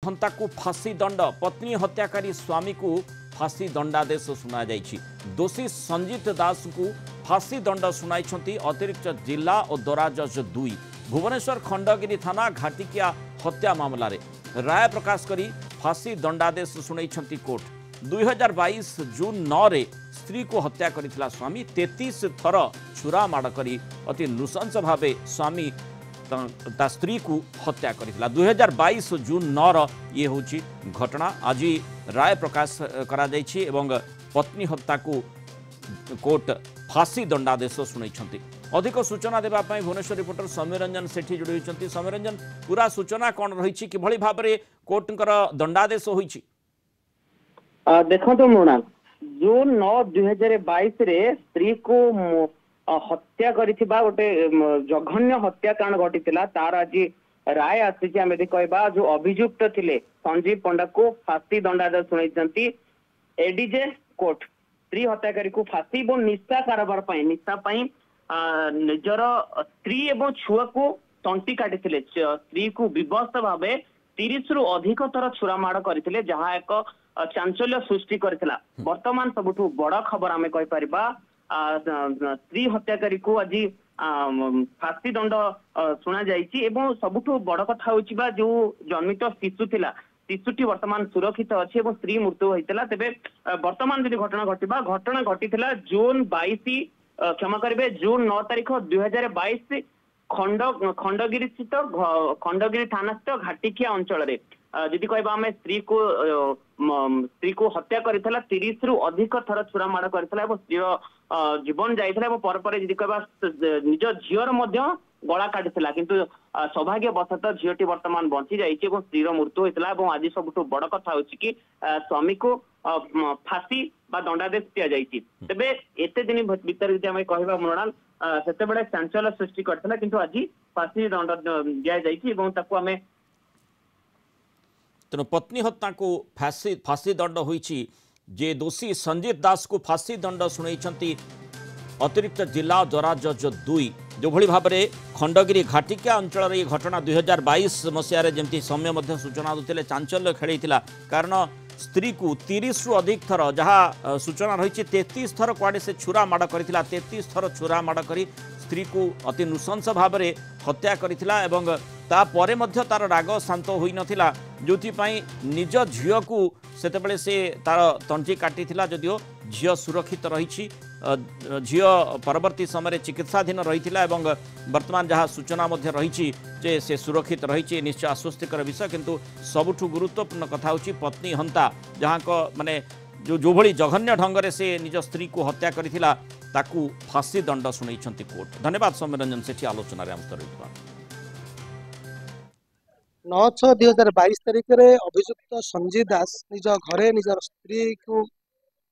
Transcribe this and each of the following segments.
हंता को फांसी दंड पत्नी हत्याकारी स्वामी को फांसी दंडादेश शुणा दोषी संजीत दास को फांसी दंड शुणाई अतिरिक्त जिला और दरा जज 2 भुवनेश्वर खंडगिरी थाना घाटिकिया हत्या मामला रे राय प्रकाश करी फांसी दंडादेश शुणाई कोर्ट 2022 जून 9 रे स्त्री को हत्या करथिला स्वामी 33 थर छुरा माड़ करी अति नृशंस भावे स्वामी ता स्त्री को हत्या करथिला 2022 जून 9 रो ये होची घटना आज राय प्रकाश करा जायछि एवं पत्नी हत्या को कोर्ट फांसी दंडादेश शुणाई अधिक सूचना देबा पई भुवनेश्वर रिपोर्टर सौम्य रंजन सेठी जोड़ी होइछंती सौम्य रंजन पूरा सूचना कोन रहिछि कि भली भाबरे कोर्टकर दंडादेश होइछि देखो तो मृणाल जून 9 2022 रे स्त्री को हत्या करिथिबा गोटे जघन्य हत्याकांड घटिथिला तार आज राय आसी आम कहबा जो अभियुक्त थिले संजीव पंडा को फांसी दंडादेश शुणाई एडीजे कोर्ट स्त्री हत्याकारी को फांसी और निशा कारोबार निशा निजर स्त्री एवं छुआ को तंटी काटी स्त्री को विवश भाव 30 रु अधिक थर छुरा माड़ करते जहाँ एक चांचल्य सृष्टि करथिला वर्तमान सबुठु बड़ खबर आमे कहि परिबा स्त्री हत्याकारी को आज फांसी दंड शुणा जाइछि एवं सबुठु बड़ कथा होछि बा जो जन्मित शिशु थिला शिशुटी वर्तमान सुरक्षित अच्छी और स्त्री मृत्यु होता तेरे वर्तमान जो घटना घटी जून 22 क्षमा करेंगे जून 9 तारीख 2022 खंडगिरी स्थित खंडगिरी थाना स्थित घाटिकिया अंचल जी कहबा आम स्त्री को हत्या करथिला 30 रु अधिक थर छुरा माड़ करथिला एवं स्त्री जीवन जाइथिला पर जी कहबा निज झीवर मध्य गला काटिथिला किंतु सौभाग्यवशतः झीटी वर्तमान बंची जाइछि एवं स्त्रीर मृत्यु होइतिला एवं आज सबुठु बड़ कथा होछि कि स्वामी को फांसी बा दंडादेश दिया जाइछि तेबे एते दिन भीतर जदि हम कहबा मृणाल सेते बडे चांचल्य सृष्टि करथिला किंतु आज फांसी दंड दिया जाइछि एवं ताकू हमें तेणु पत्नी हत्या को फांसी दंड होइछि जे दोषी संजीत दास को फांसी दंड शुणाई अतिरिक्त जिला दरा जज 2 जो भली भाव में खंडगिरी घाटिकिया अंचल ये घटना 2022 मसीह जमती समय सूचना दूसरे चांचल्य खेलता कारण स्त्री को 30 रु अधिक थर जहाँ सूचना रही 33 थर कुआड़े से छुरा माड़ करथिला 33 थर छुरा माड़ करी स्त्री को अति नृशंस भाव में हत्या करथिला एवं तापर मध्य तार राग शांत होई नथिला जोथिपाई निज झियो को सेतेबेले से तार तंटी काटिथिला जदियो झियो सुरक्षित रही झियो परवर्ती समय चिकित्साधीन रही एवं वर्तमान जहाँ सूचना रही जे से सुरक्षित रही निश्चय आश्वस्तिकर विषय किंतु सबुठु गुरुत्वपूर्ण कथा होची पत्नी हंता जहाँ को माने जो भली जघन्य ढंग से निज स्त्री को हत्या करथिला ताकू फांसी दंड शुणाई कोर्ट। धन्यवाद सौम्य रंजन सेठी आलोचना रे हम 9/6/2022 तारिख में अभियुक्त संजीत दास निज घरे निजर स्त्री को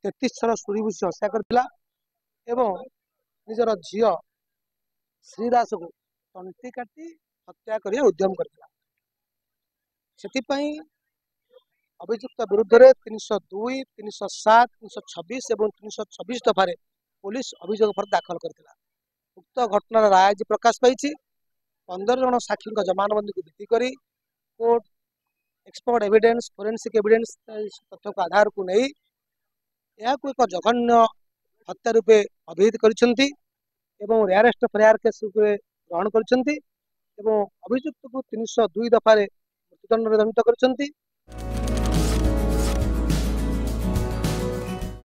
33 थर सुरी भूसी हत्या करथिला एवं निजर झियो श्रीदास को तंटी काटी हत्या करिया उद्यम करथिला सेतिपई अभियुक्त विरुद्ध में 302, 307, 326 और 326 दफारे पुलिस अभियोग पर दाखल करथिला। उक्त घटनार राय आज प्रकाश पाई 15 जन साक्षी जमानबंदी को भित्ति करी court expert evidence forensic evidence तथ्य को आधार को नहीं एक जघन्य हत्या रूपे अभिहित करिसेंती एवं रेयरेस्ट ऑफ रेयर केस रूपे ग्रहण करिसेंती एवं अभियुक्त को 302 दफारे मृत्युदंड दंडित करिसेंती।